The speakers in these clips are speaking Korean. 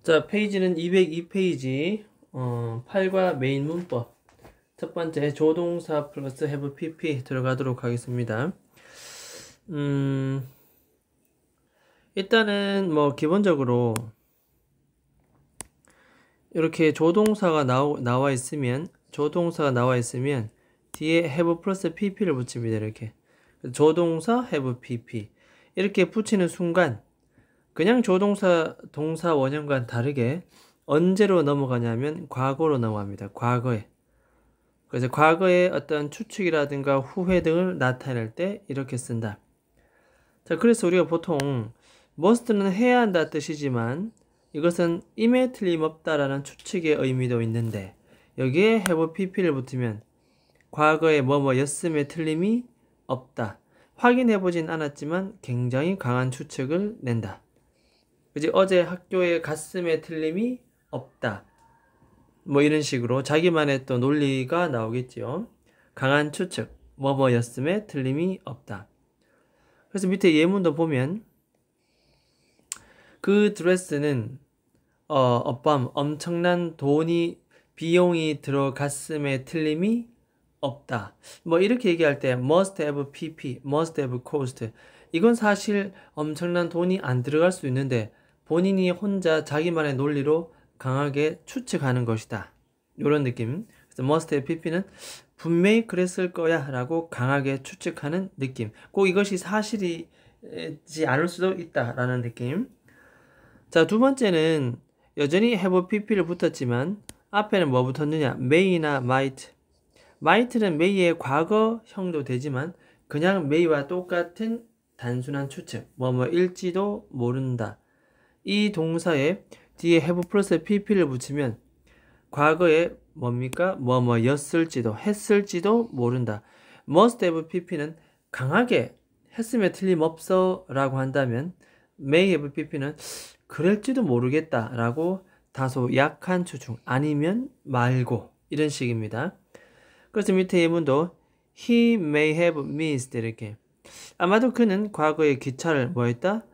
자, 페이지는 202페이지 8과 메인 문법 첫 번째 조동사 플러스 have pp 들어가도록 하겠습니다. 일단은 뭐 기본적으로 이렇게 조동사가 나와 있으면 뒤에 have 플러스 pp를 붙입니다. 이렇게 조동사 have pp 이렇게 붙이는 순간 그냥 조동사 동사 원형과는 다르게 언제로 넘어가냐면 과거로 넘어갑니다. 과거에. 그래서 과거의 어떤 추측이라든가 후회 등을 나타낼 때 이렇게 쓴다. 자, 그래서 우리가 보통 must는 해야 한다 뜻이지만 이것은 임에 틀림없다라는 추측의 의미도 있는데 여기에 have pp를 붙이면 과거에 뭐뭐였음에 틀림이 없다. 확인해보진 않았지만 굉장히 강한 추측을 낸다. 그지? 어제 학교에 갔음에 틀림이 없다. 뭐 이런 식으로 자기만의 또 논리가 나오겠죠. 강한 추측, 뭐뭐였음에 틀림이 없다. 그래서 밑에 예문도 보면 그 드레스는 어밤 엄청난 비용이 들어갔음에 틀림이 없다. 뭐 이렇게 얘기할 때 must have pp, must have cost 이건 사실 엄청난 돈이 안 들어갈 수 있는데 본인이 혼자 자기만의 논리로 강하게 추측하는 것이다. 이런 느낌. 그래서 must have pp는 분명히 그랬을 거야 라고 강하게 추측하는 느낌. 꼭 이것이 사실이지 않을 수도 있다라는 느낌. 자, 두 번째는 여전히 have pp를 붙었지만 앞에는 뭐 붙었느냐? may나 might. might는 may의 과거형도 되지만 그냥 may와 똑같은 단순한 추측. 뭐뭐일지도 모른다. 이 동사에 뒤에 have 플러스 pp를 붙이면 과거에 뭡니까? 뭐뭐였을지도 했을지도 모른다. must have pp는 강하게 했으면 틀림없어 라고 한다면 may have pp는 그럴지도 모르겠다 라고 다소 약한 추측 아니면 말고 이런 식입니다. 그래서 밑에 예문도 he may have missed 이렇게 아마도 그는 과거에 기차를 뭐 했다?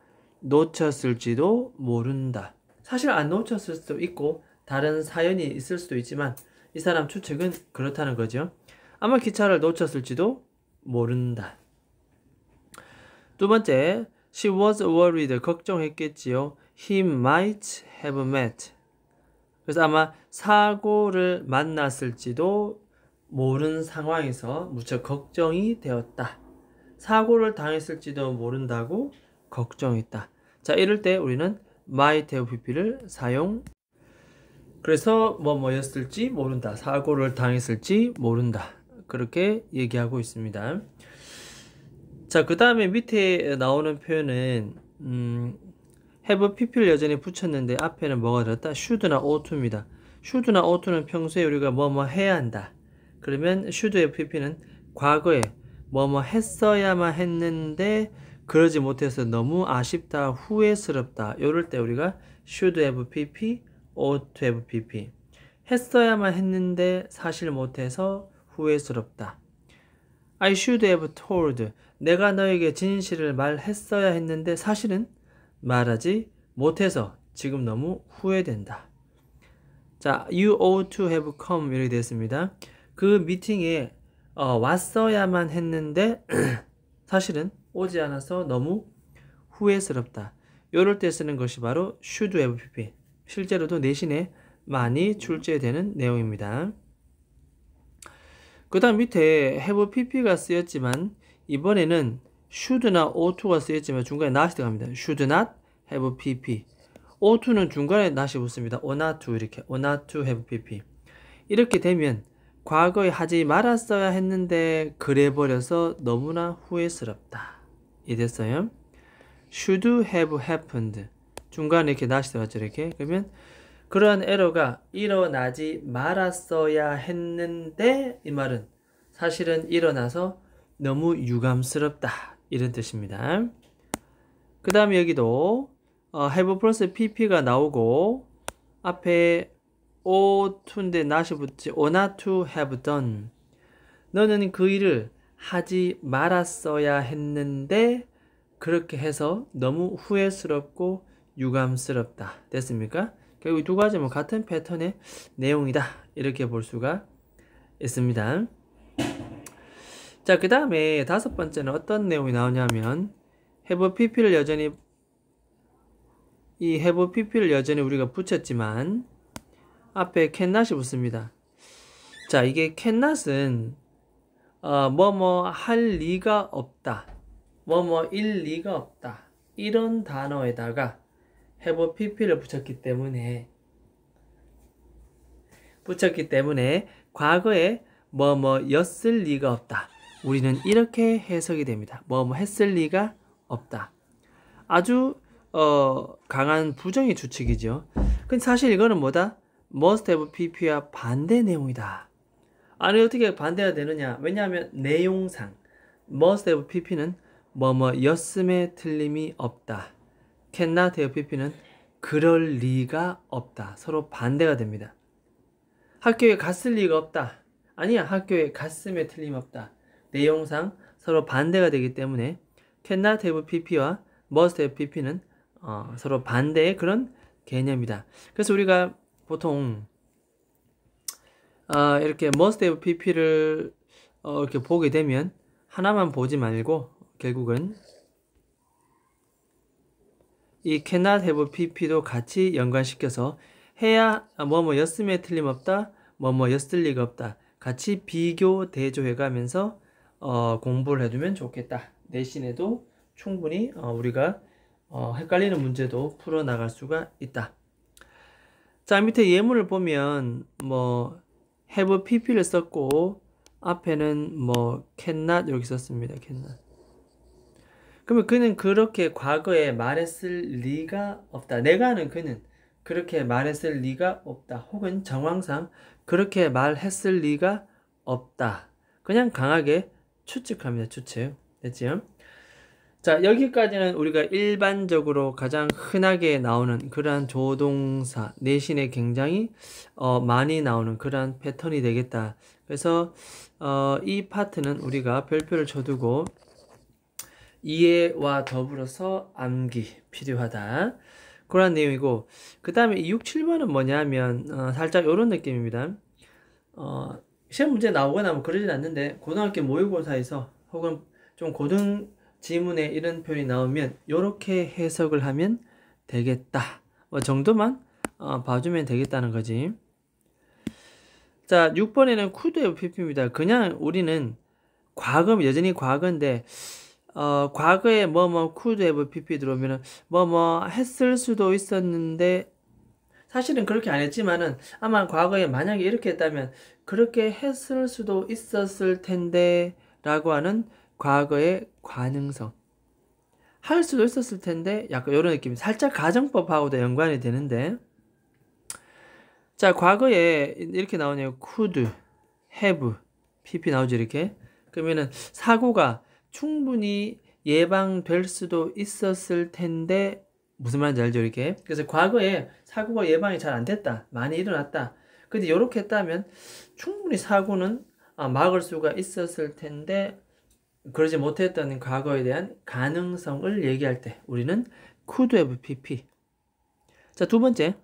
놓쳤을지도 모른다. 사실 안 놓쳤을 수도 있고 다른 사연이 있을 수도 있지만 이 사람 추측은 그렇다는 거죠. 아마 기차를 놓쳤을지도 모른다. 두 번째, she was worried. 걱정했겠지요. He might have met. 그래서 아마 사고를 만났을지도 모르는 상황에서 무척 걱정이 되었다. 사고를 당했을지도 모른다고 걱정했다. 자, 이럴 때 우리는 might have pp를 사용. 그래서 뭐였을지 모른다. 사고를 당했을지 모른다. 그렇게 얘기하고 있습니다. 자, 그 다음에 밑에 나오는 표현은 have pp를 여전히 붙였는데 앞에는 뭐가 들었다? should나 oughto입니다. should나 oughto는 평소에 우리가 뭐뭐 해야 한다. 그러면 should have pp는 과거에 뭐뭐 했어야만 했는데 그러지 못해서 너무 아쉽다, 후회스럽다. 이럴 때 우리가 should have pp, ought to have pp. 했어야만 했는데 사실 못해서 후회스럽다. I should have told. 내가 너에게 진실을 말했어야 했는데 사실은 말하지 못해서 지금 너무 후회된다. 자, you ought to have come 이렇게 됐습니다. 그 미팅에 왔어야만 했는데 사실은 오지 않아서 너무 후회스럽다. 이럴 때 쓰는 것이 바로 should have pp. 실제로도 내신에 많이 출제되는 내용입니다. 그 다음 밑에 have pp가 쓰였지만 이번에는 should나 ought to가 쓰였지만 중간에 not이 들어갑니다. should not have pp. ought to는 중간에 not이 붙습니다. ought not to 이렇게 ought not to have pp. 이렇게 되면 과거에 하지 말았어야 했는데 그래버려서 너무나 후회스럽다. 이 됐어요. should have happened. 중간에 이렇게 not이 들어갔죠. 이렇게. 그러면 그러한 에러가 일어나지 말았어야 했는데 이 말은 사실은 일어나서 너무 유감스럽다. 이런 뜻입니다. 그 다음에 여기도 have 플러스 pp가 나오고 앞에 ought to인데 not이 붙지 ought not to have done. 너는 그 일을 하지 말았어야 했는데 그렇게 해서 너무 후회스럽고 유감스럽다. 됐습니까? 결국 이 두 가지는 같은 패턴의 내용이다. 이렇게 볼 수가 있습니다. 자, 그 다음에 다섯 번째는 어떤 내용이 나오냐면 have pp를 여전히 이 have pp를 여전히 우리가 붙였지만 앞에 cannot이 붙습니다. 자, 이게 cannot은 뭐뭐 할 리가 없다, 뭐뭐일 리가 없다, 이런 단어에다가 have pp를 붙였기 때문에 과거에 뭐뭐였을 리가 없다. 우리는 이렇게 해석이 됩니다. 뭐뭐 했을 리가 없다. 아주 강한 부정의 추측이죠. 근데 사실 이거는 뭐다? must have pp와 반대 내용이다. 아니, 어떻게 반대가 되느냐? 왜냐하면 내용상 must have pp는 뭐뭐였음에 틀림이 없다. cannot have pp는 그럴 리가 없다. 서로 반대가 됩니다. 학교에 갔을 리가 없다. 아니야, 학교에 갔음에 틀림없다. 내용상 서로 반대가 되기 때문에 cannot have pp와 must have pp는 서로 반대의 그런 개념이다. 그래서 우리가 보통 이렇게 must have pp를 이렇게 보게 되면 하나만 보지 말고 결국은 이 cannot have pp도 같이 연관시켜서 해야 뭐뭐였음에 틀림없다, 뭐뭐였을 리가 없다. 같이 비교 대조해 가면서 공부를 해두면 좋겠다. 내신에도 충분히 우리가 헷갈리는 문제도 풀어나갈 수가 있다. 자, 밑에 예문을 보면 뭐 have pp를 썼고 앞에는 뭐 cannot 여기 썼습니다. cannot. 그러면 그는 그렇게 과거에 말했을 리가 없다. 내가 아는 그는 그렇게 말했을 리가 없다. 혹은 정황상 그렇게 말했을 리가 없다. 그냥 강하게 추측합니다. 추측. 됐지요? 자, 여기까지는 우리가 일반적으로 가장 흔하게 나오는 그러한 조동사, 내신에 굉장히 많이 나오는 그러한 패턴이 되겠다. 그래서 이 파트는 우리가 별표를 쳐두고 이해와 더불어서 암기 필요하다. 그런 내용이고, 그 다음에 6, 7번은 뭐냐면 살짝 이런 느낌입니다. 시험 문제 나오거나 뭐 그러진 않는데 고등학교 모의고사에서 혹은 좀 고등 지문에 이런 표현이 나오면 이렇게 해석을 하면 되겠다. 뭐 정도만 봐주면 되겠다는 거지. 자, 6번에는 could have pp입니다. 그냥 우리는 과거, 여전히 과거인데 과거에 뭐뭐 could have pp 들어오면은 뭐뭐 했을 수도 있었는데 사실은 그렇게 안 했지만은 아마 과거에 만약에 이렇게 했다면 그렇게 했을 수도 있었을 텐데 라고 하는 과거의 가능성, 할 수도 있었을 텐데 약간 이런 느낌, 살짝 가정법하고도 연관이 되는데, 자, 과거에 이렇게 나오네요. could have pp 나오죠. 이렇게. 그러면은 사고가 충분히 예방될 수도 있었을 텐데, 무슨 말인지 알죠? 이렇게. 그래서 과거에 사고가 예방이 잘 안 됐다, 많이 일어났다. 근데 이렇게 했다면 충분히 사고는 막을 수가 있었을 텐데 그러지 못했다는 과거에 대한 가능성을 얘기할 때 우리는 could have pp. 자, 두 번째,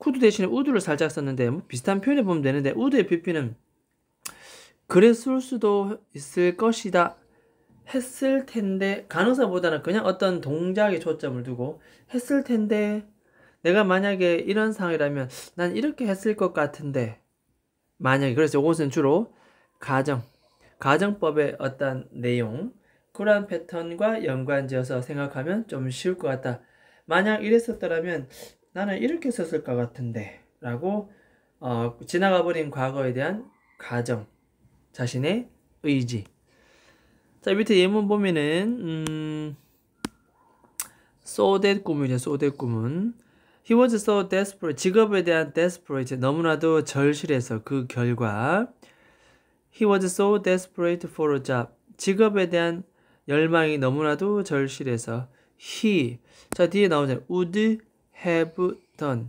could 대신에 would를 살짝 썼는데 뭐 비슷한 표현해 보면 되는데, would have pp는 그랬을 수도 있을 것이다, 했을 텐데, 가능성보다는 그냥 어떤 동작에 초점을 두고 했을 텐데, 내가 만약에 이런 상황이라면 난 이렇게 했을 것 같은데, 만약에. 그래서 이것은 주로 가정법의 어떤 내용, 그러한 패턴과 연관지어서 생각하면 좀 쉬울 것 같다. 만약 이랬었더라면 나는 이렇게 썼을 것 같은데 라고 지나가 버린 과거에 대한 가정, 자신의 의지. 자, 밑에 예문 보면은 so that 꿈이죠. so that 꿈은 he was so desperate, 직업에 대한 desperate, 너무나도 절실해서 그 결과 he was so desperate for a job, 직업에 대한 열망이 너무나도 절실해서 he, 자, 뒤에 나오잖아요. would have done,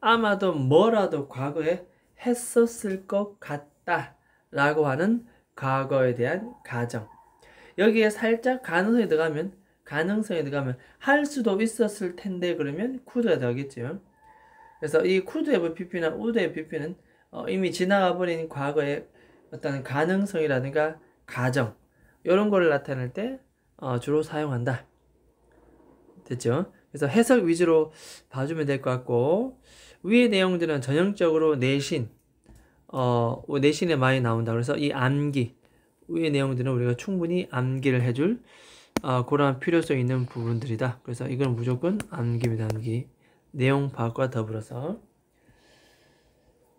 아마도 뭐라도 과거에 했었을 것 같다 라고 하는 과거에 대한 가정. 여기에 살짝 가능성이 들어가면 할 수도 있었을 텐데 그러면 could가 되겠죠. 그래서 이 could have pp나 would have pp는 이미 지나가 버린 과거의 어떤 가능성이라든가 가정 이런 거를 나타낼 때 주로 사용한다. 됐죠? 그래서 해석 위주로 봐주면 될 것 같고, 위의 내용들은 전형적으로 내신에 많이 나온다. 그래서 이 암기, 위의 내용들은 우리가 충분히 암기를 해줄 그러한 필요성 있는 부분들이다. 그래서 이건 무조건 암기입니다. 암기. 내용 파악과 더불어서.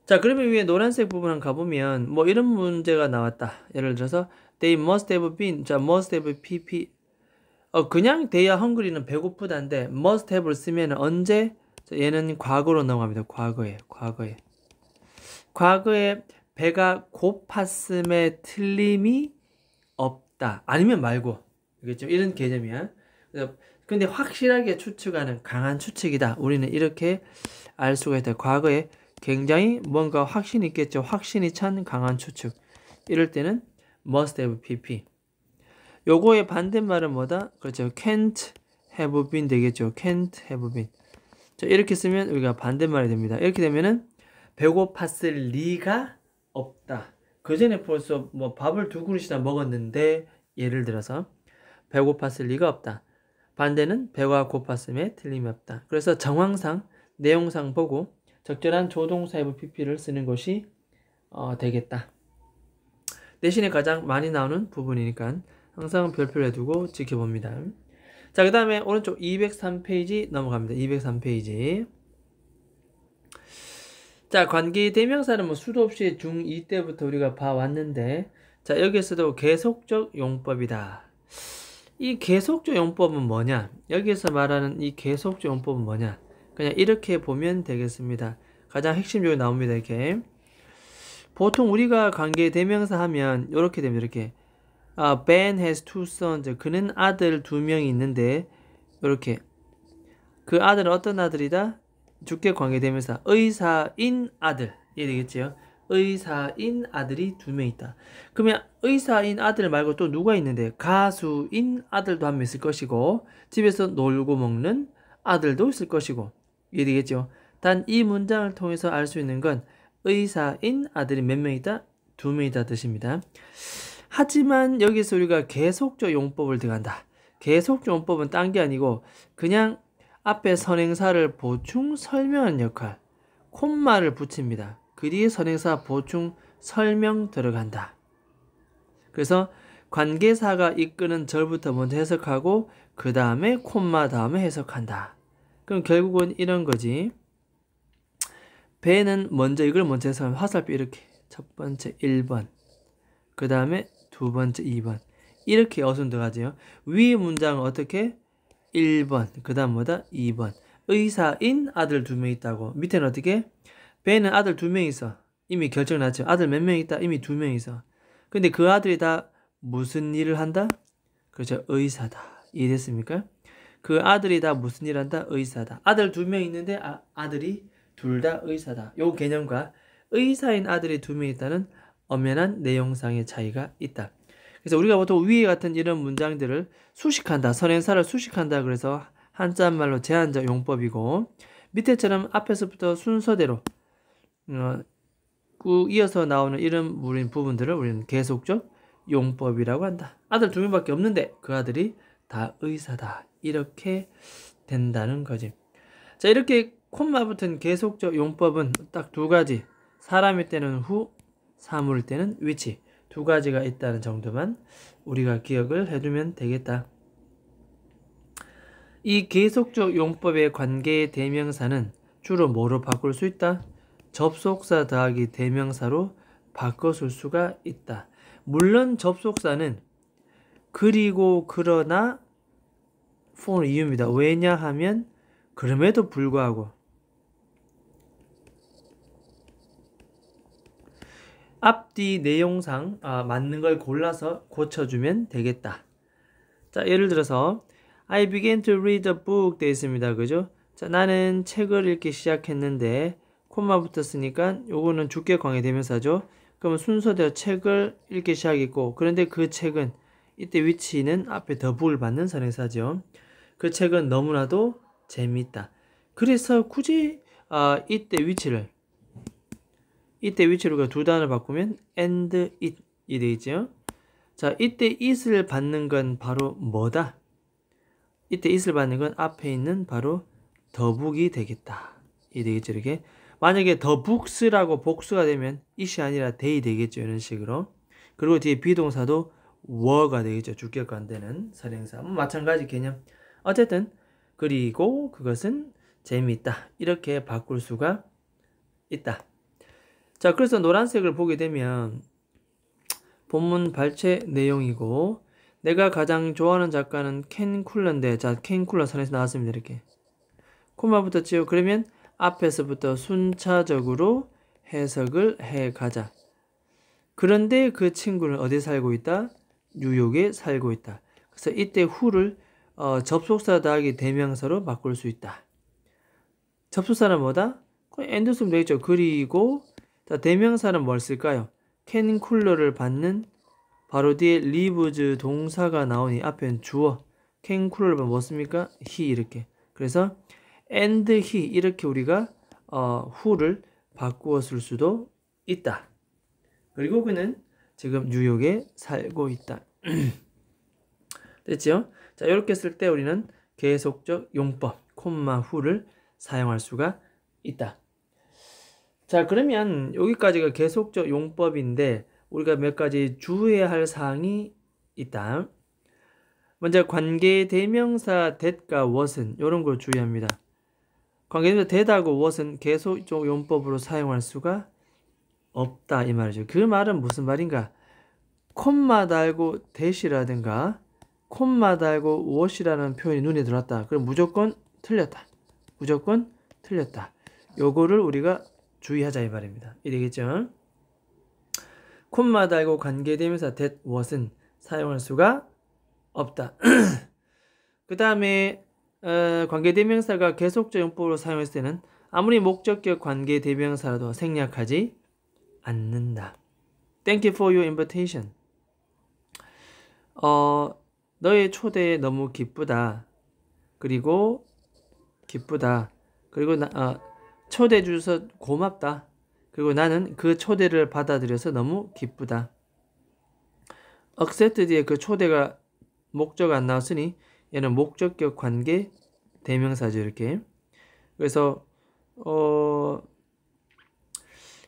자, 그러면 위에 노란색 부분 한번 가보면 뭐 이런 문제가 나왔다. 예를 들어서 they must have been, 자, must have pp. 그냥 they are hungry는 배고프다인데 must have를 쓰면 언제? 자, 얘는 과거로 넘어갑니다. 과거에 배가 고팠음에 틀림이 없다. 아니면 말고. 알겠죠? 이런 개념이야. 근데 확실하게 추측하는 강한 추측이다. 우리는 이렇게 알 수가 있다. 과거에 굉장히 뭔가 확신이 있겠죠. 확신이 찬 강한 추측. 이럴 때는 must have pp. 요거의 반대말은 뭐다? 그렇죠. can't have been 되겠죠. can't have been. 자, 이렇게 쓰면 우리가 반대말이 됩니다. 이렇게 되면은 배고팠을 리가 없다. 그 전에 벌써 뭐 밥을 2그릇이나 먹었는데 예를 들어서 배고팠을 리가 없다. 반대는 배가 고팠음에 틀림이 없다. 그래서 정황상 내용상 보고 적절한 조동사 have pp를 쓰는 것이 되겠다. 내신에 가장 많이 나오는 부분이니까 항상 별표를 해두고 지켜봅니다. 자, 그 다음에 오른쪽 203페이지 넘어갑니다. 203페이지. 자, 관계 대명사는 뭐 수도 없이 중2 때부터 우리가 봐왔는데, 자, 여기에서도 계속적 용법이다. 이 계속적 용법은 뭐냐? 여기에서 말하는 이 계속적 용법은 뭐냐? 그냥 이렇게 보면 되겠습니다. 가장 핵심적으로 나옵니다. 이렇게. 보통 우리가 관계 대명사 하면 이렇게 됩니다. 이렇게. Ben has two sons. 그는 아들 2명이 있는데 이렇게. 그 아들은 어떤 아들이다? 주격 관계대명사 의사인 아들. 이해되겠죠? 의사인 아들이 2명 있다. 그러면 의사인 아들 말고 또 누가 있는데 가수인 아들도 1명 있을 것이고 집에서 놀고 먹는 아들도 있을 것이고. 이해되겠죠? 단 이 문장을 통해서 알 수 있는 건 의사인 아들이 몇 명이다? 2명이다 뜻입니다. 하지만 여기서 우리가 계속적 용법을 들어간다. 계속적 용법은 딴 게 아니고 그냥 앞에 선행사를 보충 설명하는 역할, 콤마를 붙입니다. 그 뒤에 선행사 보충 설명 들어간다. 그래서 관계사가 이끄는 절부터 먼저 해석하고 그 다음에 콤마 다음에 해석한다. 그럼 결국은 이런 거지. 배는 먼저 이걸 먼저 해석하면 화살표 이렇게 첫 번째 1번, 그 다음에 두 번째 2번 이렇게 어순 들어가죠. 위의 문장은 어떻게? 1번, 그 다음 뭐다? 2번. 의사인 아들 2명 있다고. 밑에는 어떻게? 배는 아들 2명 있어. 이미 결정났죠. 아들 몇 명 있다? 이미 2명 있어. 근데 그 아들이 다 무슨 일을 한다? 그렇죠. 의사다. 이해됐습니까? 그 아들이 다 무슨 일을 한다? 의사다. 아들 2명 있는데 아들이 둘 다 의사다. 요 개념과 의사인 아들이 2명 있다는 엄연한 내용상의 차이가 있다. 그래서 우리가 보통 위에 같은 이런 문장들을 수식한다. 선행사를 수식한다. 그래서 한자말로 제한적 용법이고 밑에처럼 앞에서부터 순서대로 쭉 이어서 나오는 이런 부분들을 우리는 계속적 용법이라고 한다. 아들 2명밖에 없는데 그 아들이 다 의사다. 이렇게 된다는 거지. 자, 이렇게 콤마 붙은 계속적 용법은 딱 2가지. 사람일 때는 후, 사물일 때는 위치. 2가지가 있다는 정도만 우리가 기억을 해두면 되겠다. 이 계속적 용법의 관계 대명사는 주로 뭐로 바꿀 수 있다? 접속사 더하기 대명사로 바꿔줄 수가 있다. 물론 접속사는 그리고 그러나 for 이유입니다. 왜냐하면 그럼에도 불구하고 앞뒤 내용상 맞는 걸 골라서 고쳐주면 되겠다. 자, 예를 들어서 I began to read a book 되어 있습니다. 그죠? 자, 나는 책을 읽기 시작했는데 콤마 붙었으니까 요거는 주격 관계 대명사죠. 그러면 순서대로 책을 읽기 시작했고 그런데 그 책은 이때 위치는 앞에 the book을 받는 선행사죠. 그 책은 너무나도 재미있다. 그래서 굳이 이때 위치를 두 단어를 바꾸면 and it이 되겠죠. 자, 이때 it을 받는 건 바로 뭐다? 이때 it을 받는 건 앞에 있는 바로 더북이 되겠다. 이 되겠죠, 이렇게. 만약에 the books라고 복수가 되면 it이 아니라 they 되겠죠, 이런 식으로. 그리고 뒤에 비동사도 were가 되겠죠, 주격과 안 되는 선행사. 마찬가지 개념. 어쨌든 그리고 그것은 재미있다. 이렇게 바꿀 수가 있다. 자, 그래서 노란색을 보게 되면 본문 발췌 내용이고, 내가 가장 좋아하는 작가는 켄 쿨러인데, 자, 켄 쿨러 선에서 나왔습니다. 이렇게 코마 붙었지요. 그러면 앞에서부터 순차적으로 해석을 해 가자. 그런데 그 친구는 어디에 살고 있다? 뉴욕에 살고 있다. 그래서 이때 who를 접속사 더하기 대명사로 바꿀 수 있다. 접속사는 뭐다? and 쓰면 되겠죠. 그리고 자, 대명사는 뭘 쓸까요? 캔 쿨러를 받는 바로 뒤에 lives 동사가 나오니 앞에는 주어. 캔 쿨러를 받으면 뭐 씁니까? he 이렇게. 그래서 and he 이렇게 우리가 who를 바꾸어 쓸 수도 있다. 그리고 그는 지금 뉴욕에 살고 있다. 됐죠? 자, 이렇게 쓸 때 우리는 계속적 용법, 콤마 who를 사용할 수가 있다. 자, 그러면 여기까지가 계속적 용법인데 우리가 몇 가지 주의해야 할 사항이 있다. 먼저 관계 대명사 that과 what은 이런 걸 주의합니다. 관계 대명사 that하고 what은 계속적 용법으로 사용할 수가 없다 이 말이죠. 그 말은 무슨 말인가? 콤마 달고 that이라든가 콤마 달고 what이라는 표현이 눈에 들어왔다. 그럼 무조건 틀렸다. 무조건 틀렸다. 요거를 우리가 주의하자 이 말입니다. 이 되겠죠? 콤마 달고 관계대명사 that, what은 사용할 수가 없다. 그 다음에 관계대명사가 계속적 용법으로 사용했을 때는 아무리 목적격 관계대명사라도 생략하지 않는다. Thank you for your invitation. 너의 초대에 너무 기쁘다. 그리고 기쁘다. 그리고 초대해 주셔서 고맙다. 그리고 나는 그 초대를 받아들여서 너무 기쁘다. accept 뒤에 그 초대가 목적 안 나왔으니 얘는 목적격 관계 대명사죠. 이렇게. 그래서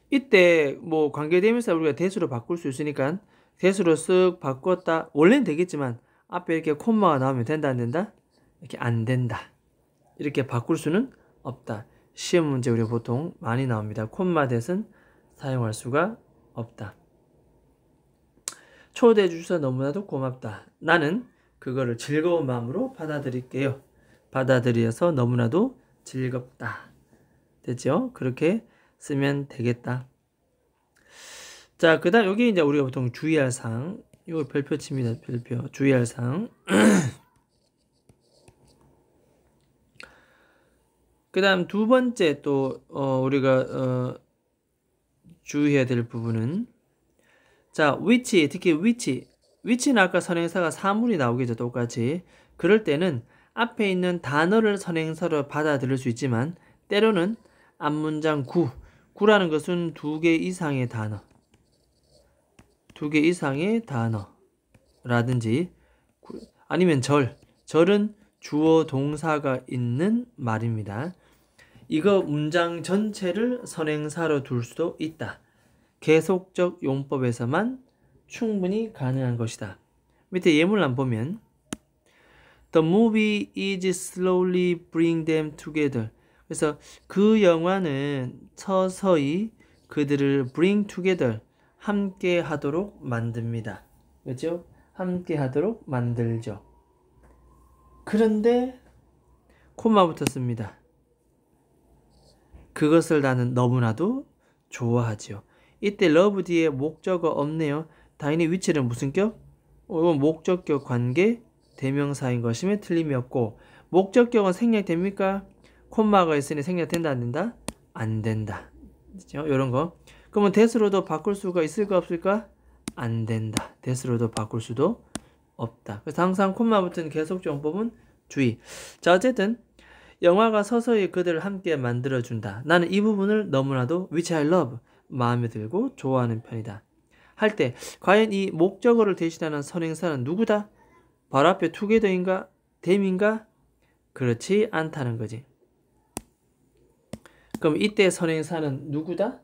이때 뭐 관계 대명사 우리가 대수로 바꿀 수 있으니까 대수로 쓱 바꿨다. 원래는 되겠지만 앞에 이렇게 콤마가 나오면 된다 안 된다? 이렇게 안 된다. 이렇게 바꿀 수는 없다. 시험 문제 우리가 보통 많이 나옵니다. 콤마 that은 사용할 수가 없다. 초대해 주셔서 너무나도 고맙다. 나는 그거를 즐거운 마음으로 받아들일게요. 받아들여서 너무나도 즐겁다. 됐죠? 그렇게 쓰면 되겠다. 자, 그 다음 여기 이제 우리가 보통 주의할 사항. 이거 별표 칩니다. 별표. 주의할 사항. 그 다음 두 번째 또 우리가 주의해야 될 부분은 자, which, 특히 which는 아까 선행사가 사물이 나오겠죠. 똑같이. 그럴 때는 앞에 있는 단어를 선행사로 받아들일 수 있지만 때로는 앞문장 구라는 것은 두 개 이상의 단어 라든지 아니면 절은 주어 동사가 있는 말입니다. 이거 문장 전체를 선행사로 둘 수도 있다. 계속적 용법에서만 충분히 가능한 것이다. 밑에 예문을 보면 The movie is slowly bring them together. 그래서 그 영화는 서서히 그들을 bring together, 함께 하도록 만듭니다. 그렇죠? 함께 하도록 만들죠. 그런데 콤마 붙었습니다. 그것을 나는 너무나도 좋아하지요. 이때 love 뒤에 목적어 없네요. 당연히 which는 무슨 격? 이건 목적격 관계 대명사인 것임에 틀림이 없고 목적격은 생략됩니까? 콤마가 있으니 생략된다 안 된다? 안 된다. 그렇죠? 이런 거. 그러면 that으로도 바꿀 수가 있을까 없을까? 안 된다. that으로도 바꿀 수도 없다. 그래서 항상 콤마 붙은 계속적 용법은 주의. 자, 어쨌든 영화가 서서히 그들을 함께 만들어준다. 나는 이 부분을 너무나도 which I love 마음에 들고 좋아하는 편이다. 할 때 과연 이 목적어를 대신하는 선행사는 누구다? 바로 앞에 together인가? them인가? 그렇지 않다는 거지. 그럼 이때 선행사는 누구다?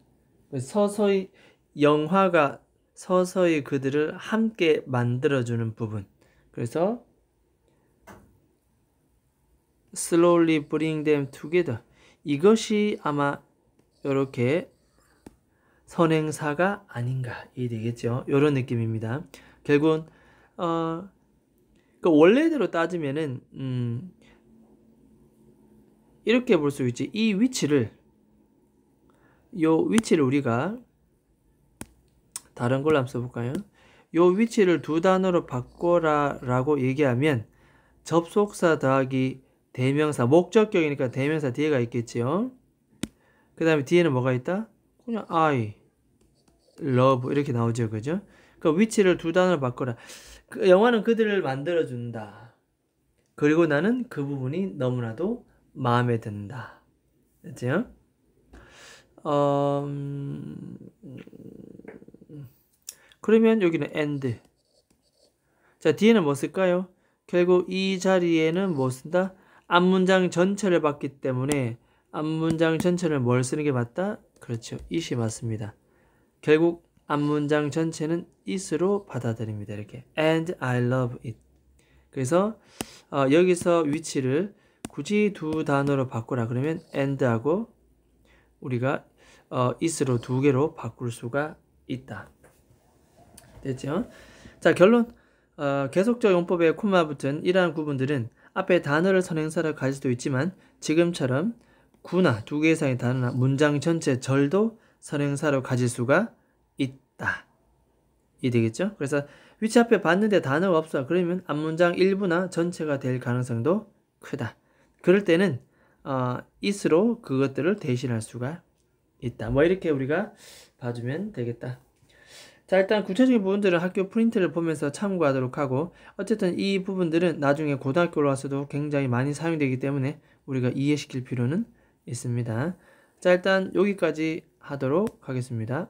서서히 영화가 서서히 그들을 함께 만들어주는 부분. 그래서 slowly bring them together. 이것이 아마 이렇게 선행사가 아닌가 이 되겠죠. 이런 느낌입니다. 결국은 그 원래대로 따지면은 이렇게 볼 수 있지. 이 위치를 우리가 다른 걸로 한번 써볼까요? 요 위치를 두 단어로 바꿔라 라고 얘기하면 접속사 더하기 대명사, 목적격이니까 대명사 뒤에가 있겠지요. 그 다음에 뒤에는 뭐가 있다? 그냥 I, love 이렇게 나오죠. 그죠? 그 위치를 두 단어로 바꿔라. 그 영화는 그들을 만들어준다. 그리고 나는 그 부분이 너무나도 마음에 든다. 됐죠? 그러면 여기는 and. 자, 뒤에는 뭐 쓸까요? 결국 이 자리에는 뭐 쓴다? 앞문장 전체를 봤기 때문에 앞문장 전체를 뭘 쓰는 게 맞다? 그렇죠. it이 맞습니다. 결국 앞문장 전체는 it으로 받아들입니다. 이렇게. And I love it. 그래서 여기서 위치를 굳이 두 단어로 바꾸라 그러면 and하고 우리가 it으로 두 개로 바꿀 수가 있다. 됐죠? 자, 결론. 계속적 용법의 콤마 붙은 이러한 구분들은 앞에 단어를 선행사로 가질 수도 있지만 지금처럼 구나 두 개 이상의 단어나 문장 전체 절도 선행사로 가질 수가 있다. 이 되겠죠? 그래서 위치 앞에 봤는데 단어가 없어. 그러면 앞문장 일부나 전체가 될 가능성도 크다. 그럴 때는 it으로 그것들을 대신할 수가 있다. 뭐 이렇게 우리가 봐주면 되겠다. 자, 일단 구체적인 부분들은 학교 프린트를 보면서 참고하도록 하고 어쨌든 이 부분들은 나중에 고등학교 올라와서도 굉장히 많이 사용되기 때문에 우리가 이해시킬 필요는 있습니다. 자, 일단 여기까지 하도록 하겠습니다.